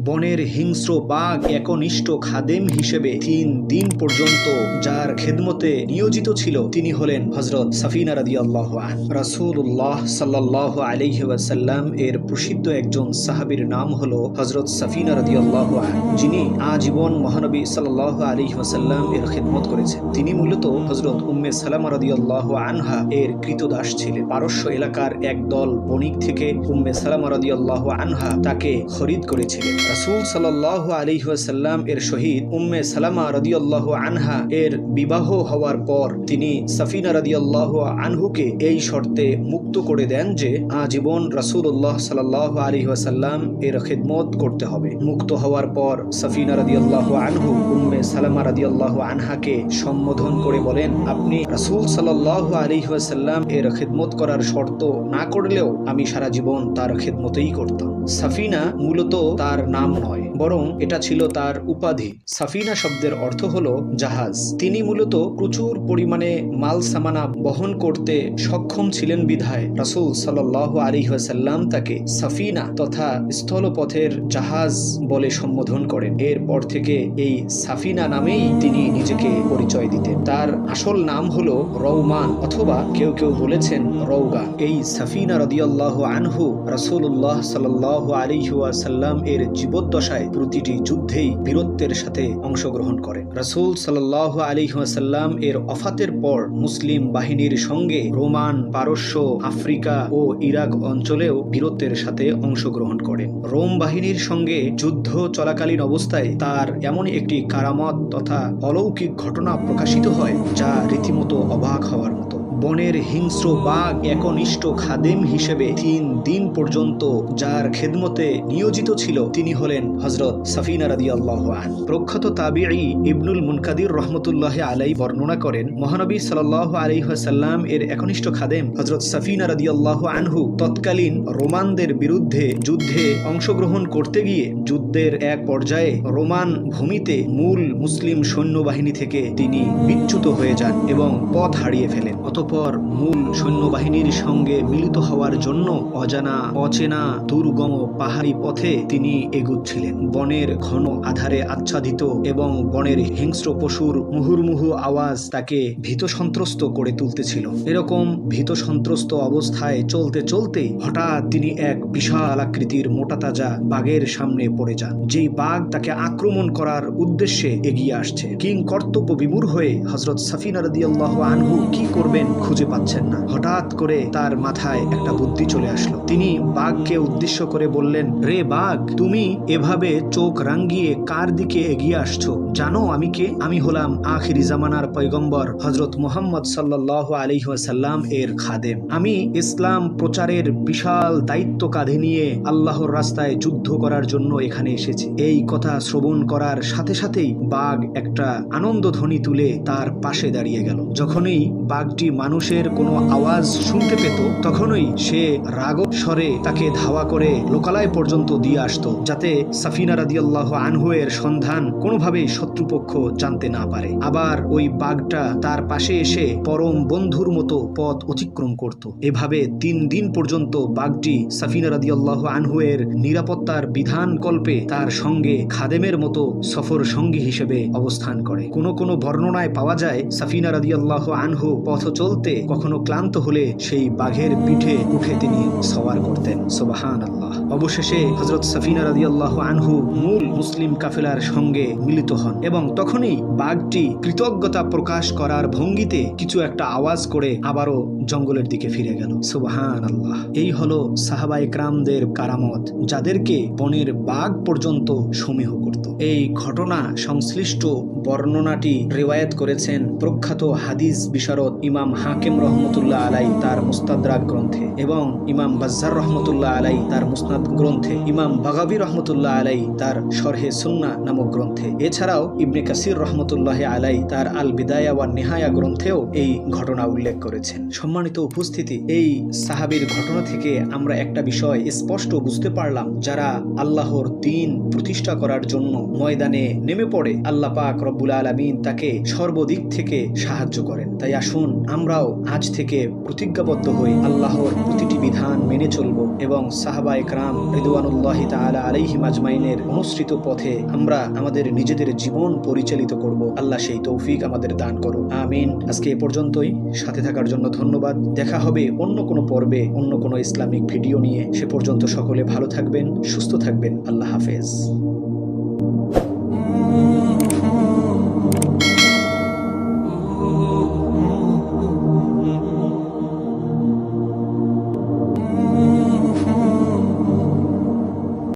বনের হিংস্র বাঘ একনিষ্ঠ খাদেম হিসেবে 3 দিন পর্যন্ত যার খেদমতে নিয়োজিত ছিল তিনি হলেন হযরত সাফিনা রাদিয়াল্লাহু আনহা। রাসূলুল্লাহ সাল্লাল্লাহু আলাইহি ওয়াসাল্লাম এর প্রসিদ্ধ একজন সাহাবীর নাম হলো হযরত সাফিনা রাদিয়াল্লাহু আনহা, যিনি আজীবন মহানবী সাল্লাল্লাহু আলাইহি ওয়াসাল্লাম এর খেদমত করেছেন। তিনি মূলত হযরত উম্মে সালামা রাদিয়াল্লাহু আনহা এর কৃতদাস ছিলেন। পারস্য এলাকার একদল বণিক থেকে উম্মে সালামা রাদিয়াল্লাহু আনহা তাকে খরিদ করেছিলেন। রাসূল সাল্লাল্লাহু আলাইহি ওয়াসাল্লাম এর সহিত উম্মে সালামা রাদিয়াল্লাহু আনহা এর বিবাহ হওয়ার পর তিনি সাফিনা রাদিয়াল্লাহু আনহুকে এই শর্তে মুক্ত করে দেন যে আজীবন রাসূলুল্লাহ সাল্লাল্লাহু আলাইহি ওয়াসাল্লাম এর খেদমত করতে হবে। মুক্ত হওয়ার পর সাফিনা রাদিয়াল্লাহু আনহু উম্মে সালামা রাদিয়াল্লাহু আনহাকে সম্বোধন করে বলেন, আপনি রাসূল সাল্লাল্লাহু আলাইহি ওয়াসাল্লাম এর খেদমত করার শর্ত না করলেও আমি সারা জীবন তার খেদমতই করতাম। সাফিনা মূলত তার নাম নয়, বরং এটা ছিল তার উপাধি। সাফিনা শব্দের অর্থ হলো জাহাজ। তিনি মূলত প্রচুর পরিমাণে মাল সামানা বহন করতে সক্ষম ছিলেন বিধায় রাসূল সাল্লাল্লাহু আলাইহি ওয়াসাল্লাম তাকে সাফিনা তথা স্থলপথের জাহাজ বলে সম্বোধন করেন। এরপর থেকে এই সাফিনা নামেই তিনি নিজেকে পরিচয় দিতেন। তার আসল নাম হলো রওমান অথবা কেউ কেউ বলেছেন রওগা। এই সাফিনা রাদিয়াল্লাহু আনহু রাসূলুল্লাহ সাল্লাল্লাহু আলাইহি ওয়াসাল্লাম এর জীবদ্দশায় প্রতিটি যুদ্ধেই বীরত্বের সাথে অংশগ্রহণ করেন। রাসূল সাল্লাল্লাহু আলাইহি ওয়াসাল্লাম এর ওফাতের পর মুসলিম বাহিনীর সঙ্গে রোমান, পারস্য, আফ্রিকা ও ইরাক অঞ্চলেও বীরত্বের সাথে অংশগ্রহণ করেন। রোম বাহিনীর সঙ্গে যুদ্ধ চলাকালীন অবস্থায় তার এমন একটি কারামত তথা অলৌকিক ঘটনা প্রকাশিত হয় যা রীতিমতো অবাক হওয়ার মতো। বনের হিংস্র বাঘ একনিষ্ঠ খাদেম হিসেবে 3 দিন পর্যন্ত যার খেদমতে নিয়োজিত ছিল তিনি হলেন হযরত সাফিনা রাদিয়াল্লাহু আনহা। প্রখ্যাত তাবিঈ ইবনুল মুনকাদির রাহমাতুল্লাহি আলাইহি বর্ণনা করেন, মহানবী সাল্লাল্লাহু আলাইহি ওয়াসাল্লাম এর একনিষ্ঠ খাদেম হযরত সাফিনা রাদিয়াল্লাহু আনহু তৎকালীন রোমানদের বিরুদ্ধে যুদ্ধে অংশগ্রহণ করতে গিয়ে যুদ্ধের এক পর্যায়ে রোমান ভূমিতে মূল মুসলিম সৈন্যবাহিনী থেকে তিনি বিচ্যুত হয়ে যান এবং পথ হারিয়ে ফেলেন। অতঃপর মূল সৈন্যবাহিনীর সঙ্গে মিলিত হওয়ার জন্য অজানা অচেনা দুর্গম পাহাড়ি পথে তিনি এগুচ্ছিলেন। বনের ঘন আধারে আচ্ছাদিত এবং বনের হিংস্র পশুর মুহুর্মুহু আওয়াজ তাকে ভীত সন্ত্রস্ত করে তুলতেছিল। এরকম ভীত সন্ত্রস্ত অবস্থায় চলতে চলতে হঠাৎ তিনি এক বিশাল আকৃতির মোটাতাজা বাঘের সামনে পড়ে যান। যেই বাঘ তাকে আক্রমণ করার উদ্দেশ্যে এগিয়ে আসছে। কিং কর্তব্য বিমূঢ় হয়ে হযরত সাফিনা রাদিয়াল্লাহু আনহু কি করবেন খুঁজে পাচ্ছেন না। হঠাৎ করে তার মাথায় একটা বুদ্ধি চলে আসলো। তিনি বাঘকে উদ্দেশ্য করে বললেন, রে বাঘ, তুমি এভাবে চোখ রাঙ্গিয়ে কার দিকে এগিয়ে আসছো? জানো আমি কে? আমি হলাম আখিরি জামানার পয়গম্বর হযরত মুহাম্মদ সাল্লাল্লাহু আলাইহি ওয়াসাল্লাম এর খাদেম। আমি ইসলাম প্রচারের বিশাল দায়িত্ব কাঁধে নিয়ে আল্লাহর রাস্তায় যুদ্ধ করার জন্য এখানে এসেছি। এই কথা শ্রবণ করার সাথে সাথেই বাঘ একটা আনন্দধ্বনি তুলে তার পাশে দাঁড়িয়ে গেল। যখনই বাঘটি মানুষের কোনো আওয়াজ শুনতে পেত তখনই সে রাগব স্বরে তাকে ধাওয়া করে লোকালয় পর্যন্ত দিয়ে আসতো, যাতে সাফিনা রাদিয়াল্লাহু আনহু এর সন্ধান কোনোভাবেই শত্রুপক্ষ জানতে না পারে। আবার ওই বাঘটা তার পাশে এসে পরম বন্ধুর মতো পথ অতিক্রম করত। এভাবে 3 দিন পর্যন্ত বাঘটি সাফিনা রাদিয়াল্লাহু আনহু এর নিরাপত্তার বিধান কল্পে তার সঙ্গে খাদেমের মতো সফর সঙ্গী হিসেবে অবস্থান করে। কোনো বর্ণনায় পাওয়া যায় সাফিনা রাদিয়াল্লাহু আনহু পথ চলতে কখনো ক্লান্ত হলে সেই বাঘের পিঠে উঠে তিনি সওয়ার করতেন। সুবহানাল্লাহ। অবশেষে হযরত সাফিনা রাদিয়াল্লাহু আনহু মূল মুসলিম কাফেলার সঙ্গে মিলিত হন এবং তখনই বাঘটি কৃতজ্ঞতা প্রকাশ করার ভঙ্গিতে কিছু একটা আওয়াজ করে আবারও জঙ্গলের দিকে ফিরে গেল। সুবহানাল্লাহ। এই হলো সাহাবায়ে কেরামদের কারামত, যাদেরকে বনের বাঘ পর্যন্ত সমীহ করত। এই ঘটনা সংশ্লিষ্ট বর্ণনাটি রিওয়ায়াত করেছেন প্রখ্যাত হাদিস বিশারদ ইমাম হাকিম রহমতুল্লাহ আলাই তার মুস্তাদরাক গ্রন্থে এবং ইমাম বাজ্জার রহমতুল্লাহ আলাই তার মুসনাদ গ্রন্থে, ইমাম বাগাবী রহমতুল্লাহ আলাই তার শরহে সুন্নাহ নামক গ্রন্থে, এছাড়াও ইবনে কাসির রহমতুল্লাহ আলাই তার আল বিদায়া ওয়া নিহায়া গ্রন্থেও এই ঘটনা উল্লেখ করেছেন। সম্মানিত উপস্থিতি, এই সাহাবীর ঘটনা থেকে আমরা একটা বিষয় স্পষ্ট বুঝতে পারলাম, যারা আল্লাহর দ্বীন প্রতিষ্ঠা করার জন্য ময়দানে নেমে পড়ে আল্লাহ পাক রব্বুল আলামিন তাকে সর্বদিক থেকে সাহায্য করেন। তাই আসুন আমরাও আজ থেকে প্রতিজ্ঞাবদ্ধ হই আল্লাহর প্রতিটি বিধান মেনে চলব এবং সাহাবা একরাম রিদওয়ানুল্লাহি তাআলা আলাইহিম আজমাইনের অনুসৃত পথে আমরা আমাদের নিজেদের জীবন পরিচালিত করব। আল্লাহ সেই তৌফিক আমাদের দান করো, আমিন। আজকে এ পর্যন্তই, সাথে থাকার জন্য ধন্যবাদ। দেখা হবে অন্য কোনো পর্বে অন্য কোনো ইসলামিক ভিডিও নিয়ে। সে পর্যন্ত সকলে ভালো থাকবেন, সুস্থ থাকবেন। আল্লাহ হাফেজ।